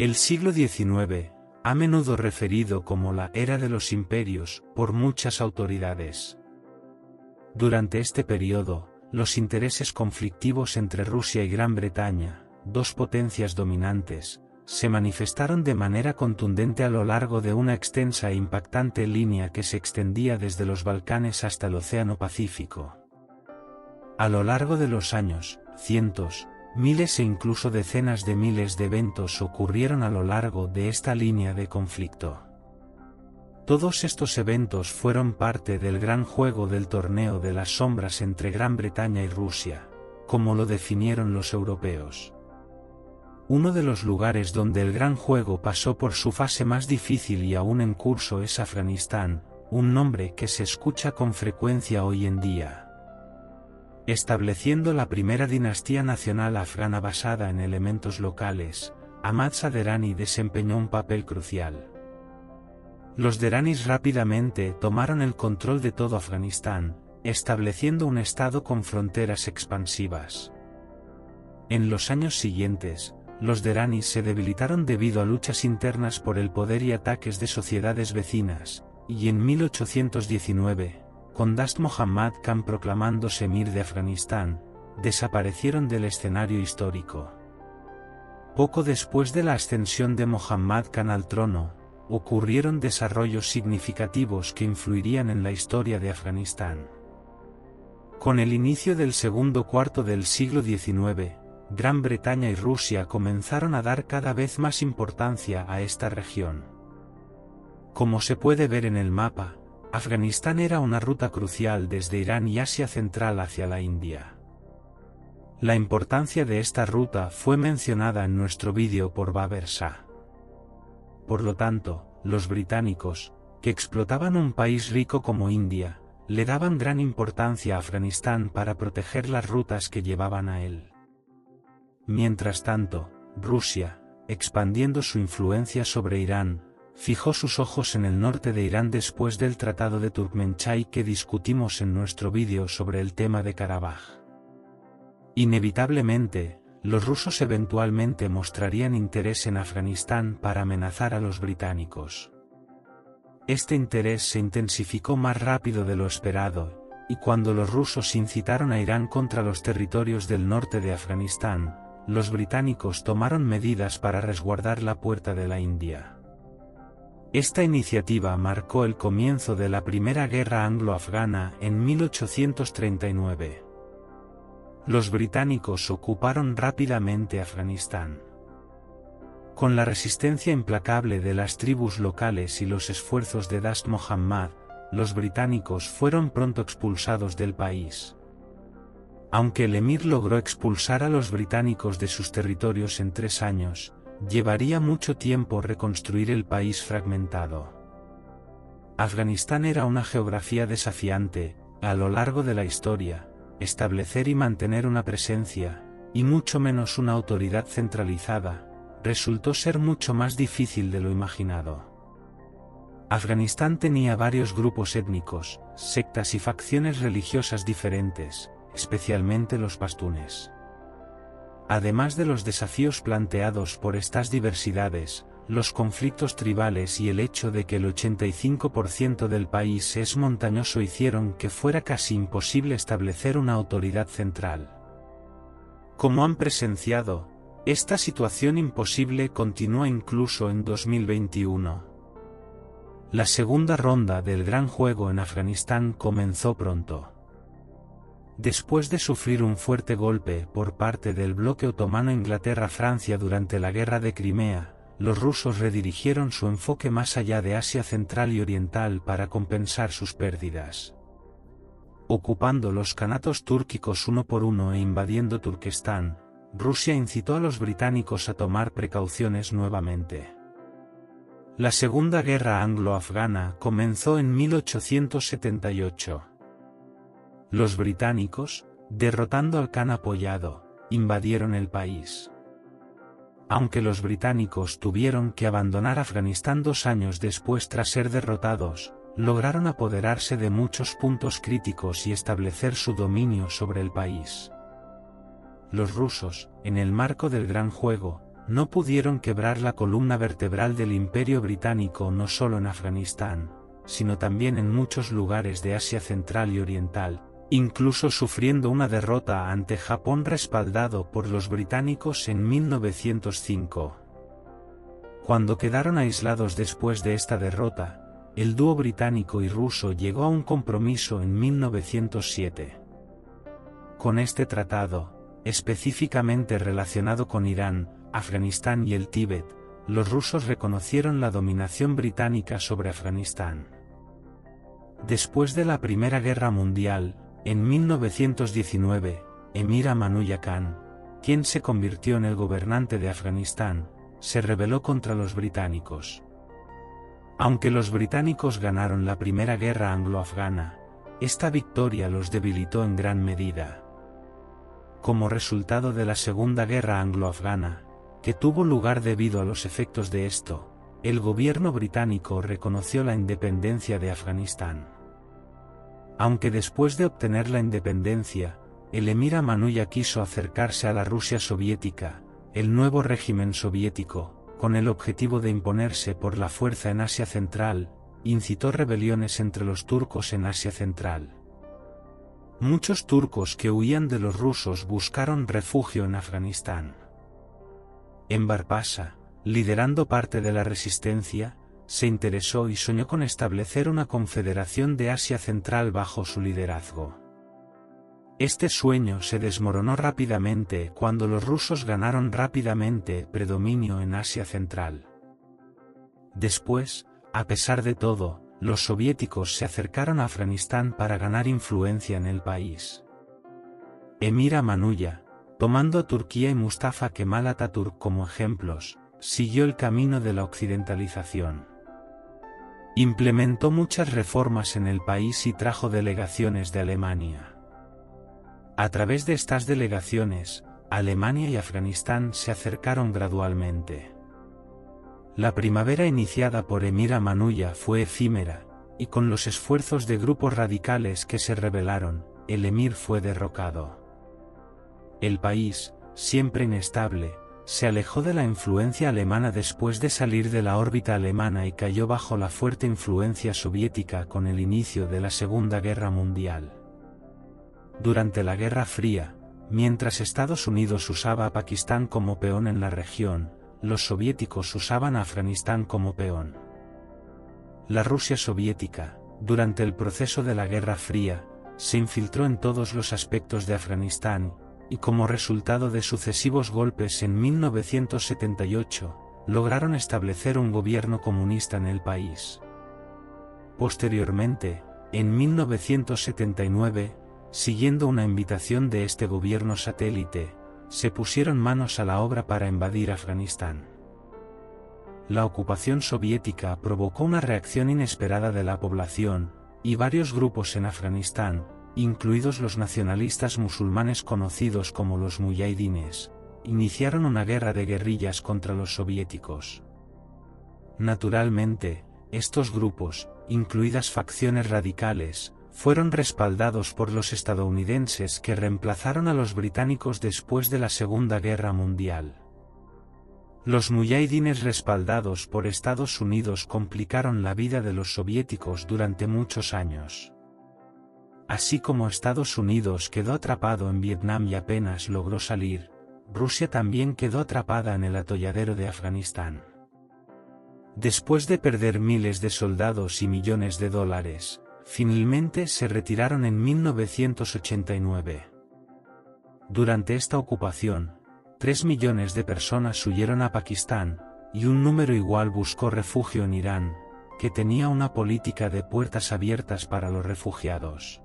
El siglo XIX, a menudo referido como la era de los imperios por muchas autoridades. Durante este periodo, los intereses conflictivos entre Rusia y Gran Bretaña, dos potencias dominantes, se manifestaron de manera contundente a lo largo de una extensa e impactante línea que se extendía desde los Balcanes hasta el Océano Pacífico. A lo largo de los años, cientos, miles e incluso decenas de miles de eventos ocurrieron a lo largo de esta línea de conflicto. Todos estos eventos fueron parte del gran juego del torneo de las sombras entre Gran Bretaña y Rusia, como lo definieron los europeos. Uno de los lugares donde el gran juego pasó por su fase más difícil y aún en curso es Afganistán, un nombre que se escucha con frecuencia hoy en día. Estableciendo la primera dinastía nacional afgana basada en elementos locales, Ahmad Shah Durrani desempeñó un papel crucial. Los Durranis rápidamente tomaron el control de todo Afganistán, estableciendo un estado con fronteras expansivas. En los años siguientes, los Durranis se debilitaron debido a luchas internas por el poder y ataques de sociedades vecinas, y en 1819, con Dast Mohammad Khan proclamándose emir de Afganistán, desaparecieron del escenario histórico. Poco después de la ascensión de Mohammad Khan al trono, ocurrieron desarrollos significativos que influirían en la historia de Afganistán. Con el inicio del segundo cuarto del siglo XIX, Gran Bretaña y Rusia comenzaron a dar cada vez más importancia a esta región. Como se puede ver en el mapa, Afganistán era una ruta crucial desde Irán y Asia Central hacia la India. La importancia de esta ruta fue mencionada en nuestro vídeo por Baber Shah. Por lo tanto, los británicos, que explotaban un país rico como India, le daban gran importancia a Afganistán para proteger las rutas que llevaban a él. Mientras tanto, Rusia, expandiendo su influencia sobre Irán, fijó sus ojos en el norte de Irán después del Tratado de Turkmenchai que discutimos en nuestro vídeo sobre el tema de Karabaj. Inevitablemente, los rusos eventualmente mostrarían interés en Afganistán para amenazar a los británicos. Este interés se intensificó más rápido de lo esperado, y cuando los rusos incitaron a Irán contra los territorios del norte de Afganistán, los británicos tomaron medidas para resguardar la puerta de la India. Esta iniciativa marcó el comienzo de la Primera Guerra Anglo-Afgana en 1839. Los británicos ocuparon rápidamente Afganistán. Con la resistencia implacable de las tribus locales y los esfuerzos de Dast Mohammad, los británicos fueron pronto expulsados del país. Aunque el emir logró expulsar a los británicos de sus territorios en 3 años, llevaría mucho tiempo reconstruir el país fragmentado. Afganistán era una geografía desafiante, a lo largo de la historia, establecer y mantener una presencia, y mucho menos una autoridad centralizada, resultó ser mucho más difícil de lo imaginado. Afganistán tenía varios grupos étnicos, sectas y facciones religiosas diferentes, especialmente los pastunes. Además de los desafíos planteados por estas diversidades, los conflictos tribales y el hecho de que el 85% del país es montañoso hicieron que fuera casi imposible establecer una autoridad central. Como han presenciado, esta situación imposible continúa incluso en 2021. La segunda ronda del gran juego en Afganistán comenzó pronto. Después de sufrir un fuerte golpe por parte del bloque otomano Inglaterra-Francia durante la Guerra de Crimea, los rusos redirigieron su enfoque más allá de Asia Central y Oriental para compensar sus pérdidas. Ocupando los kanatos túrquicos uno por uno e invadiendo Turquestán, Rusia incitó a los británicos a tomar precauciones nuevamente. La Segunda Guerra Anglo-Afgana comenzó en 1878. Los británicos, derrotando al Khan apoyado, invadieron el país. Aunque los británicos tuvieron que abandonar Afganistán 2 años después tras ser derrotados, lograron apoderarse de muchos puntos críticos y establecer su dominio sobre el país. Los rusos, en el marco del gran juego, no pudieron quebrar la columna vertebral del Imperio Británico no solo en Afganistán, sino también en muchos lugares de Asia Central y Oriental, incluso sufriendo una derrota ante Japón respaldado por los británicos en 1905. Cuando quedaron aislados después de esta derrota, el dúo británico y ruso llegó a un compromiso en 1907. Con este tratado, específicamente relacionado con Irán, Afganistán y el Tíbet, los rusos reconocieron la dominación británica sobre Afganistán. Después de la Primera Guerra Mundial, en 1919, Emir Amanullah Khan, quien se convirtió en el gobernante de Afganistán, se rebeló contra los británicos. Aunque los británicos ganaron la Primera Guerra Anglo-Afgana, esta victoria los debilitó en gran medida. Como resultado de la Segunda Guerra Anglo-Afgana, que tuvo lugar debido a los efectos de esto, el gobierno británico reconoció la independencia de Afganistán. Aunque después de obtener la independencia, el emir Amanullah quiso acercarse a la Rusia soviética, el nuevo régimen soviético, con el objetivo de imponerse por la fuerza en Asia Central, incitó rebeliones entre los turcos en Asia Central. Muchos turcos que huían de los rusos buscaron refugio en Afganistán. Enver Pasha, liderando parte de la resistencia, se interesó y soñó con establecer una confederación de Asia Central bajo su liderazgo. Este sueño se desmoronó rápidamente cuando los rusos ganaron rápidamente predominio en Asia Central. Después, a pesar de todo, los soviéticos se acercaron a Afganistán para ganar influencia en el país. Emir Amanullah, tomando a Turquía y Mustafa Kemal Atatürk como ejemplos, siguió el camino de la occidentalización. Implementó muchas reformas en el país y trajo delegaciones de Alemania. A través de estas delegaciones, Alemania y Afganistán se acercaron gradualmente. La primavera iniciada por Emir Amanullah fue efímera, y con los esfuerzos de grupos radicales que se rebelaron, el emir fue derrocado. El país, siempre inestable, se alejó de la influencia alemana después de salir de la órbita alemana y cayó bajo la fuerte influencia soviética con el inicio de la Segunda Guerra Mundial. Durante la Guerra Fría, mientras Estados Unidos usaba a Pakistán como peón en la región, los soviéticos usaban a Afganistán como peón. La Rusia soviética, durante el proceso de la Guerra Fría, se infiltró en todos los aspectos de Afganistán, y como resultado de sucesivos golpes en 1978, lograron establecer un gobierno comunista en el país. Posteriormente, en 1979, siguiendo una invitación de este gobierno satélite, se pusieron manos a la obra para invadir Afganistán. La ocupación soviética provocó una reacción inesperada de la población, y varios grupos en Afganistán, incluidos los nacionalistas musulmanes conocidos como los muyahidines, iniciaron una guerra de guerrillas contra los soviéticos. Naturalmente, estos grupos, incluidas facciones radicales, fueron respaldados por los estadounidenses que reemplazaron a los británicos después de la Segunda Guerra Mundial. Los muyahidines respaldados por Estados Unidos complicaron la vida de los soviéticos durante muchos años. Así como Estados Unidos quedó atrapado en Vietnam y apenas logró salir, Rusia también quedó atrapada en el atolladero de Afganistán. Después de perder miles de soldados y millones de dólares, finalmente se retiraron en 1989. Durante esta ocupación, 3 millones de personas huyeron a Pakistán, y un número igual buscó refugio en Irán, que tenía una política de puertas abiertas para los refugiados.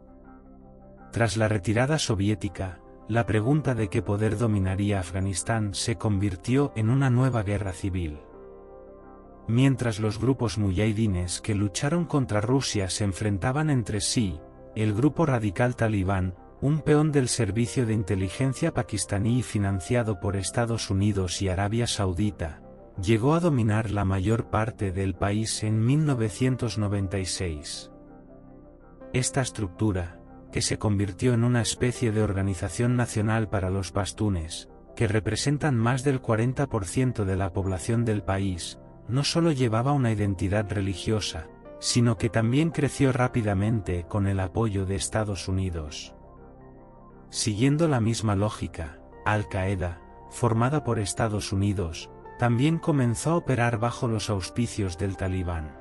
Tras la retirada soviética, la pregunta de qué poder dominaría Afganistán se convirtió en una nueva guerra civil. Mientras los grupos muyahidines que lucharon contra Rusia se enfrentaban entre sí, el grupo radical talibán, un peón del servicio de inteligencia pakistaní financiado por Estados Unidos y Arabia Saudita, llegó a dominar la mayor parte del país en 1996. Esta estructura, que se convirtió en una especie de organización nacional para los pastunes, que representan más del 40% de la población del país, no solo llevaba una identidad religiosa, sino que también creció rápidamente con el apoyo de Estados Unidos. Siguiendo la misma lógica, Al-Qaeda, formada por Estados Unidos, también comenzó a operar bajo los auspicios del Talibán.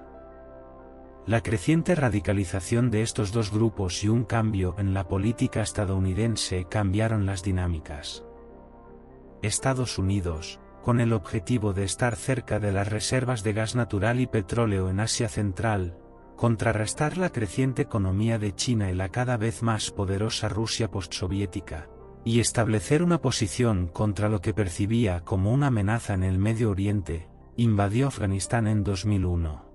La creciente radicalización de estos dos grupos y un cambio en la política estadounidense cambiaron las dinámicas. Estados Unidos, con el objetivo de estar cerca de las reservas de gas natural y petróleo en Asia Central, contrarrestar la creciente economía de China y la cada vez más poderosa Rusia postsoviética, y establecer una posición contra lo que percibía como una amenaza en el Medio Oriente, invadió Afganistán en 2001.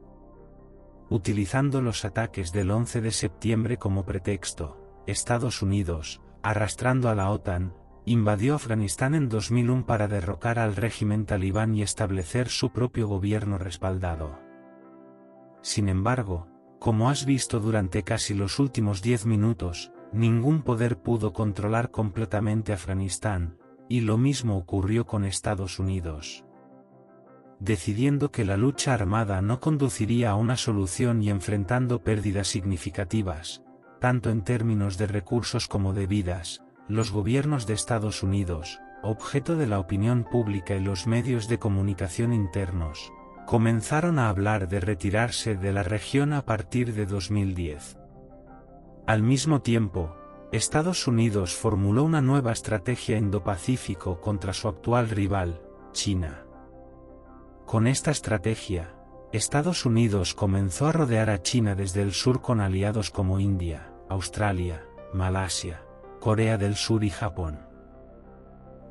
Utilizando los ataques del 11 de septiembre como pretexto, Estados Unidos, arrastrando a la OTAN, invadió Afganistán en 2001 para derrocar al régimen talibán y establecer su propio gobierno respaldado. Sin embargo, como has visto durante casi los últimos 10 minutos, ningún poder pudo controlar completamente Afganistán, y lo mismo ocurrió con Estados Unidos. Decidiendo que la lucha armada no conduciría a una solución y enfrentando pérdidas significativas, tanto en términos de recursos como de vidas, los gobiernos de Estados Unidos, objeto de la opinión pública y los medios de comunicación internos, comenzaron a hablar de retirarse de la región a partir de 2010. Al mismo tiempo, Estados Unidos formuló una nueva estrategia Indo-Pacífico contra su actual rival, China. Con esta estrategia, Estados Unidos comenzó a rodear a China desde el sur con aliados como India, Australia, Malasia, Corea del Sur y Japón.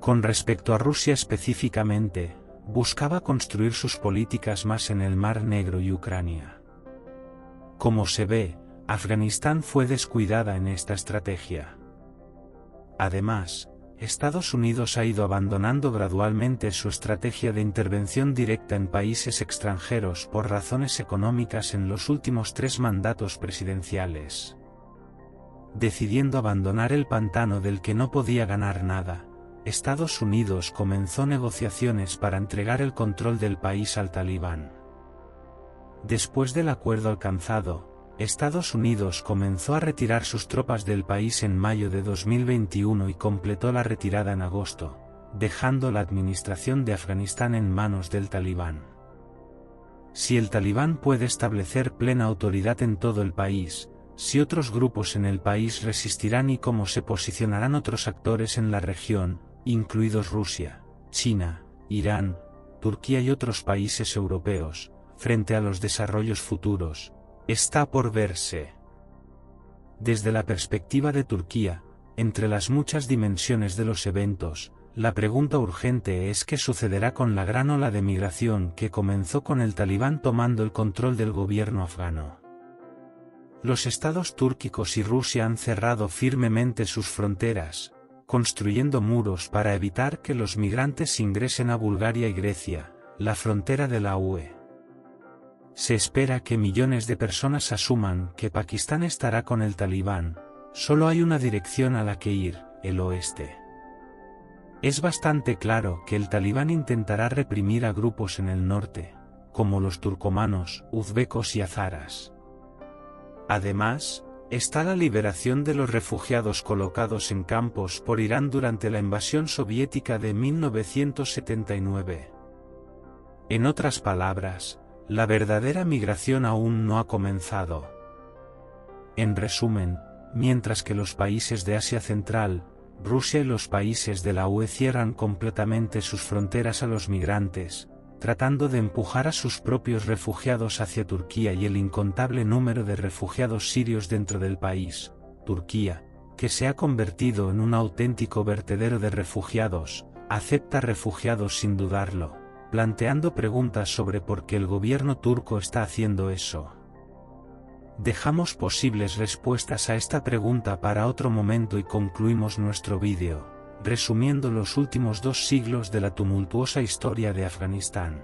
Con respecto a Rusia específicamente, buscaba construir sus políticas más en el Mar Negro y Ucrania. Como se ve, Afganistán fue descuidada en esta estrategia. Además, Estados Unidos ha ido abandonando gradualmente su estrategia de intervención directa en países extranjeros por razones económicas en los últimos 3 mandatos presidenciales. Decidiendo abandonar el pantano del que no podía ganar nada, Estados Unidos comenzó negociaciones para entregar el control del país al Talibán. Después del acuerdo alcanzado, Estados Unidos comenzó a retirar sus tropas del país en mayo de 2021 y completó la retirada en agosto, dejando la administración de Afganistán en manos del Talibán. Si el Talibán puede establecer plena autoridad en todo el país, si otros grupos en el país resistirán y cómo se posicionarán otros actores en la región, incluidos Rusia, China, Irán, Turquía y otros países europeos, frente a los desarrollos futuros, está por verse. Desde la perspectiva de Turquía, entre las muchas dimensiones de los eventos, la pregunta urgente es qué sucederá con la gran ola de migración que comenzó con el Talibán tomando el control del gobierno afgano. Los estados túrquicos y Rusia han cerrado firmemente sus fronteras, construyendo muros para evitar que los migrantes ingresen a Bulgaria y Grecia, la frontera de la UE. Se espera que millones de personas asuman que Pakistán estará con el Talibán, solo hay una dirección a la que ir, el oeste. Es bastante claro que el Talibán intentará reprimir a grupos en el norte, como los turcomanos, uzbecos y azaras. Además, está la liberación de los refugiados colocados en campos por Irán durante la invasión soviética de 1979. En otras palabras, la verdadera migración aún no ha comenzado. En resumen, mientras que los países de Asia Central, Rusia y los países de la UE cierran completamente sus fronteras a los migrantes, tratando de empujar a sus propios refugiados hacia Turquía y el incontable número de refugiados sirios dentro del país, Turquía, que se ha convertido en un auténtico vertedero de refugiados, acepta refugiados sin dudarlo, planteando preguntas sobre por qué el gobierno turco está haciendo eso. Dejamos posibles respuestas a esta pregunta para otro momento y concluimos nuestro vídeo, resumiendo los últimos 2 siglos de la tumultuosa historia de Afganistán.